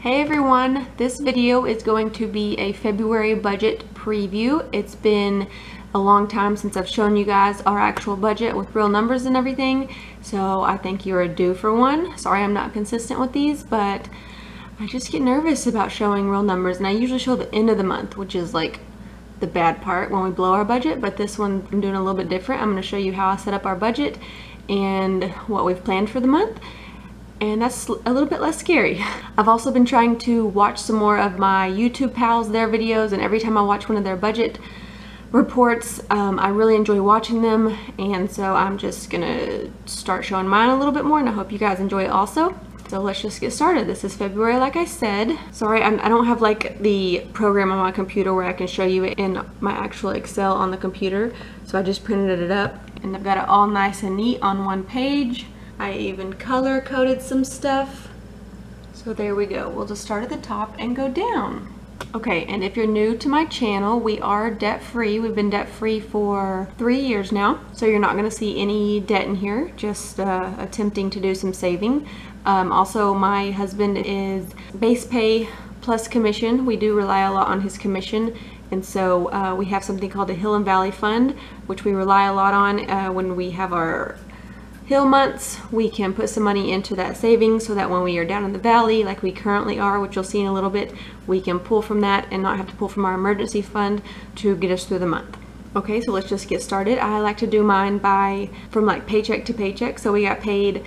Hey everyone, this video is going to be a February budget preview. It's been a long time since I've shown you guys our actual budget with real numbers and everything, so I think you're due for one. Sorry I'm not consistent with these, but I just get nervous about showing real numbers, and I usually show the end of the month, which is like the bad part when we blow our budget, but this one I'm doing a little bit different. I'm going to show you how I set up our budget and what we've planned for the month. And that's a little bit less scary. I've also been trying to watch some more of my YouTube pals, their videos, and every time I watch one of their budget reports, I really enjoy watching them, and so I'm just gonna start showing mine a little bit more, and I hope you guys enjoy it also. So let's just get started. This is February, like I said. Sorry, I don't have like the program on my computer where I can show you it in my actual Excel on the computer, so I just printed it up, and I've got it all nice and neat on one page. I even color coded some stuff. So there we go. We'll just start at the top and go down. Okay, and if you're new to my channel, we are debt free. We've been debt free for 3 years now. So you're not gonna see any debt in here, just attempting to do some saving. Also, my husband is base pay plus commission. We do rely a lot on his commission. And so we have something called the Hill and Valley Fund, which we rely a lot on when we have our hill months. We can put some money into that savings so that when we are down in the valley like we currently are, which you'll see in a little bit, we can pull from that and not have to pull from our emergency fund to get us through the month. Okay, so let's just get started. I like to do mine from like paycheck to paycheck. So we got paid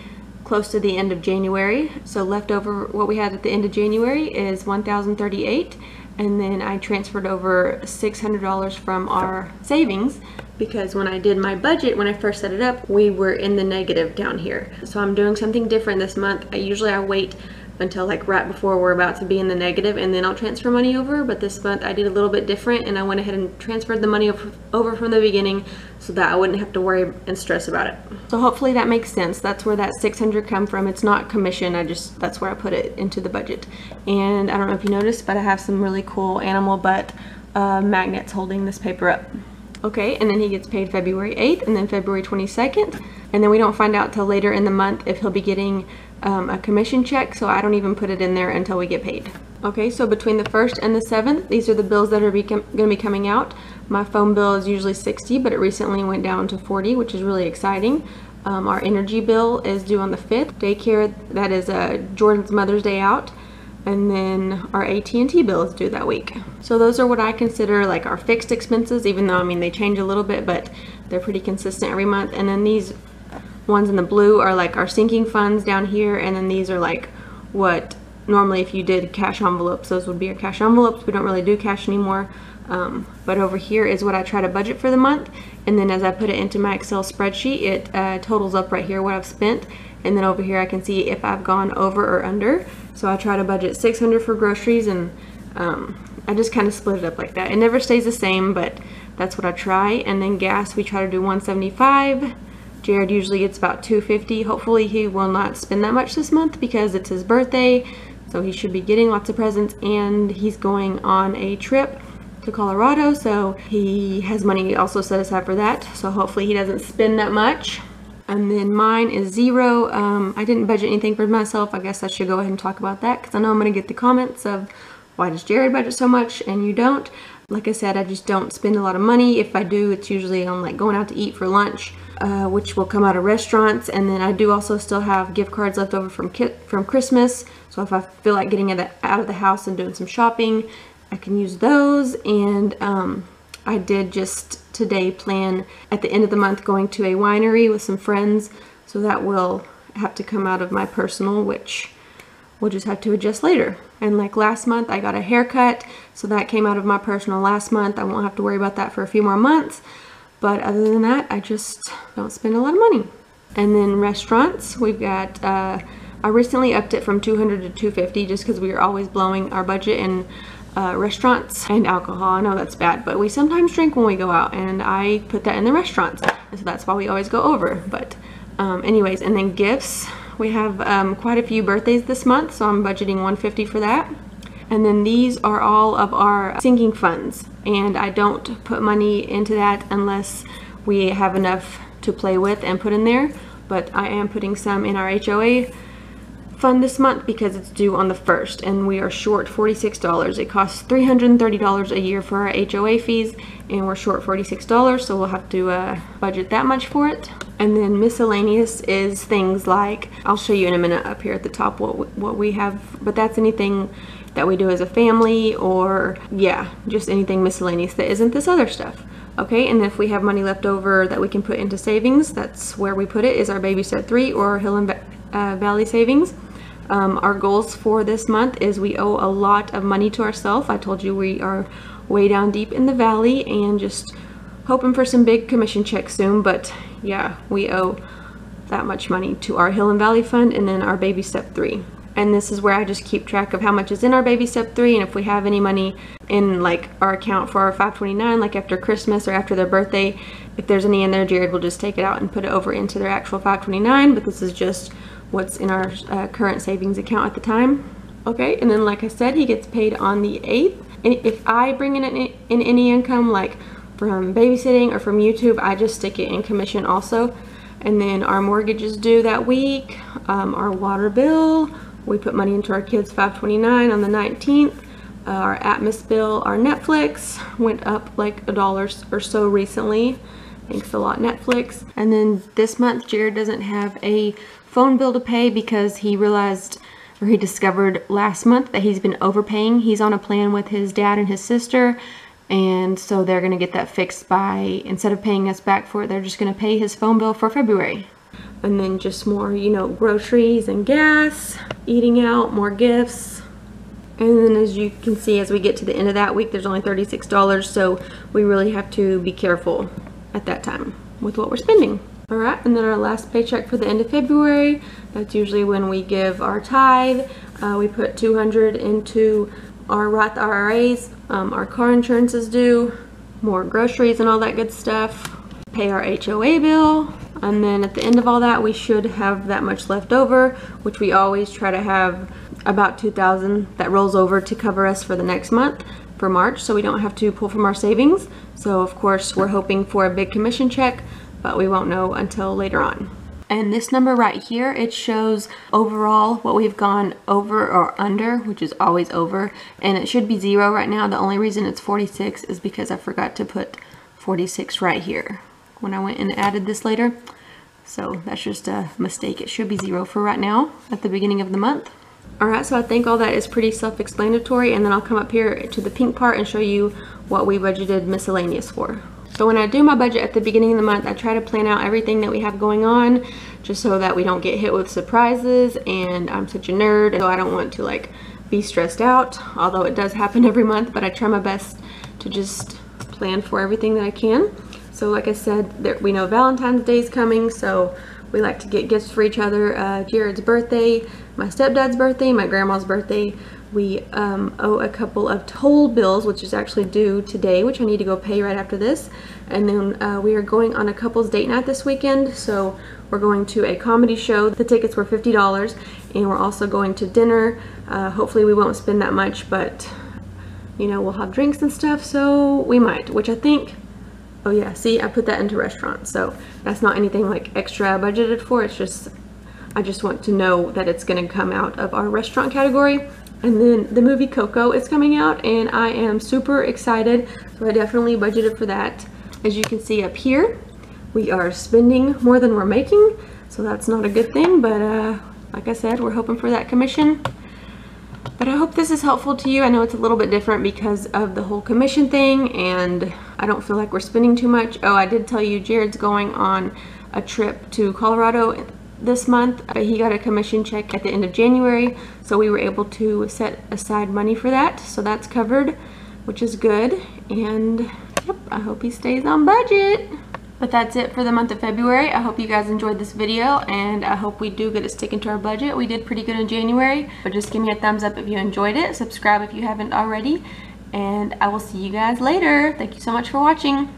close to the end of January. So leftover, what we had at the end of January is $1,038, and then I transferred over $600 from our savings, because when I did my budget, when I first set it up, we were in the negative down here. So I'm doing something different this month. I wait until like right before we're about to be in the negative, and then I'll transfer money over, but this month I did a little bit different, and I went ahead and transferred the money over from the beginning so that I wouldn't have to worry and stress about it. So hopefully that makes sense. That's where that $600 come from. It's not commission, that's where I put it into the budget. And I don't know if you noticed, but I have some really cool animal butt magnets holding this paper up. Okay, and then he gets paid February 8th and then February 22nd, and then we don't find out till later in the month if he'll be getting a commission check, so I don't even put it in there until we get paid. Okay, so between the 1st and the 7th, these are the bills that are going to be coming out. My phone bill is usually $60, but it recently went down to $40, which is really exciting. Our energy bill is due on the 5th. Daycare, that is Jordan's Mother's Day out. And then our AT&T bill is due that week. So those are what I consider like our fixed expenses, even though I mean they change a little bit, but they're pretty consistent every month. And then these ones in the blue are like our sinking funds down here, and then these are like what normally if you did cash envelopes, those would be our cash envelopes. We don't really do cash anymore. But over here is what I try to budget for the month, and then as I put it into my Excel spreadsheet, it totals up right here what I've spent, and then over here I can see if I've gone over or under. So I try to budget $600 for groceries, and I just kind of split it up like that. It never stays the same, but that's what I try. And then gas, we try to do $175. Jared usually gets about $250. Hopefully he will not spend that much this month because it's his birthday, so he should be getting lots of presents, and he's going on a trip to Colorado, so he has money also set aside for that, so hopefully he doesn't spend that much. And then mine is $0. I didn't budget anything for myself. I guess I should go ahead and talk about that, because I know I'm going to get the comments of why does Jared budget so much and you don't. Like I said, I just don't spend a lot of money. If I do, it's usually on like going out to eat for lunch, which will come out of restaurants. And then I do also still have gift cards left over from Christmas, so if I feel like getting it out of the house and doing some shopping, I can use those. And I did just today plan at the end of the month going to a winery with some friends, so that will have to come out of my personal, which we'll just have to adjust later. And like last month I got a haircut, so that came out of my personal last month. I won't have to worry about that for a few more months, but other than that I just don't spend a lot of money. And then restaurants, we've got I recently upped it from $200 to $250 just because we are always blowing our budget in restaurants and alcohol. I know that's bad, but we sometimes drink when we go out, and I put that in the restaurants, and so that's why we always go over. But anyways, and then gifts, we have quite a few birthdays this month, so I'm budgeting $150 for that. And then these are all of our sinking funds, and I don't put money into that unless we have enough to play with and put in there, but I am putting some in our HOA fund this month because it's due on the 1st and we are short $46. It costs $330 a year for our HOA fees and we're short $46, so we'll have to budget that much for it. And then miscellaneous is things like, I'll show you in a minute up here at the top what we have, but that's anything that we do as a family, or yeah, just anything miscellaneous that isn't this other stuff. Okay, and if we have money left over that we can put into savings, that's where we put it, is our Baby Step 3 or Hill and Valley savings. Our goals for this month is we owe a lot of money to ourselves. I told you we are way down deep in the valley and just hoping for some big commission checks soon, but yeah, we owe that much money to our Hill and Valley fund and then our Baby Step 3. And this is where I just keep track of how much is in our Baby Step 3, and if we have any money in like our account for our 529, like after Christmas or after their birthday, if there's any in there, Jared will just take it out and put it over into their actual 529, but this is just what's in our current savings account at the time. Okay, and then like I said, he gets paid on the 8th. And if I bring in any income, like from babysitting or from YouTube, I just stick it in commission also. And then our mortgage is due that week, our water bill, we put money into our kids' 529 on the 19th. Our Atmos bill, our Netflix went up like $1 or so recently. Thanks a lot, Netflix. And then this month, Jared doesn't have a phone bill to pay because he realized, or he discovered last month, that he's been overpaying. He's on a plan with his dad and his sister, and so they're gonna get that fixed by, instead of paying us back for it, they're just gonna pay his phone bill for February. And then just more, you know, groceries and gas, eating out, more gifts. And then as you can see, as we get to the end of that week, there's only $36, so we really have to be careful at that time with what we're spending. All right, and then our last paycheck for the end of February, that's usually when we give our tithe. We put $200 into our Roth IRAs. Our car insurance is due, more groceries and all that good stuff. Pay our HOA bill. And then at the end of all that, we should have that much left over, which we always try to have about $2,000 that rolls over to cover us for the next month, for March, so we don't have to pull from our savings. So of course, we're hoping for a big commission check, but we won't know until later on. And this number right here, it shows overall what we've gone over or under, which is always over, and it should be 0 right now. The only reason it's 46 is because I forgot to put 46 right here when I went and added this later. So that's just a mistake. It should be 0 for right now at the beginning of the month. All right, so I think all that is pretty self-explanatory, and then I'll come up here to the pink part and show you what we budgeted miscellaneous for. So when I do my budget at the beginning of the month, I try to plan out everything that we have going on just so that we don't get hit with surprises, and I'm such a nerd, so I don't want to like be stressed out, although it does happen every month, but I try my best to just plan for everything that I can. So like I said, we know Valentine's Day is coming, so we like to get gifts for each other. Jared's birthday, my stepdad's birthday, my grandma's birthday. We owe a couple of toll bills, which is actually due today, which I need to go pay right after this. And then we are going on a couple's date night this weekend, so we're going to a comedy show. The tickets were $50, and we're also going to dinner. Hopefully we won't spend that much, but you know, we'll have drinks and stuff, so we might, which I think, oh yeah, see, I put that into restaurants, so that's not anything like extra budgeted for. It's just, I just want to know that it's gonna come out of our restaurant category. And then the movie Coco is coming out, and I am super excited, so I definitely budgeted for that. As you can see up here, we are spending more than we're making, so that's not a good thing, but like I said, we're hoping for that commission. But I hope this is helpful to you. I know it's a little bit different because of the whole commission thing, and I don't feel like we're spending too much. Oh, I did tell you Jared's going on a trip to Colorado this month, but he got a commission check at the end of January, so we were able to set aside money for that, so that's covered, which is good. And yep, I hope he stays on budget. But that's it for the month of February. I hope you guys enjoyed this video, and I hope we do get to stick into our budget. We did pretty good in January, but just give me a thumbs up if you enjoyed it. Subscribe if you haven't already, and I will see you guys later. Thank you so much for watching.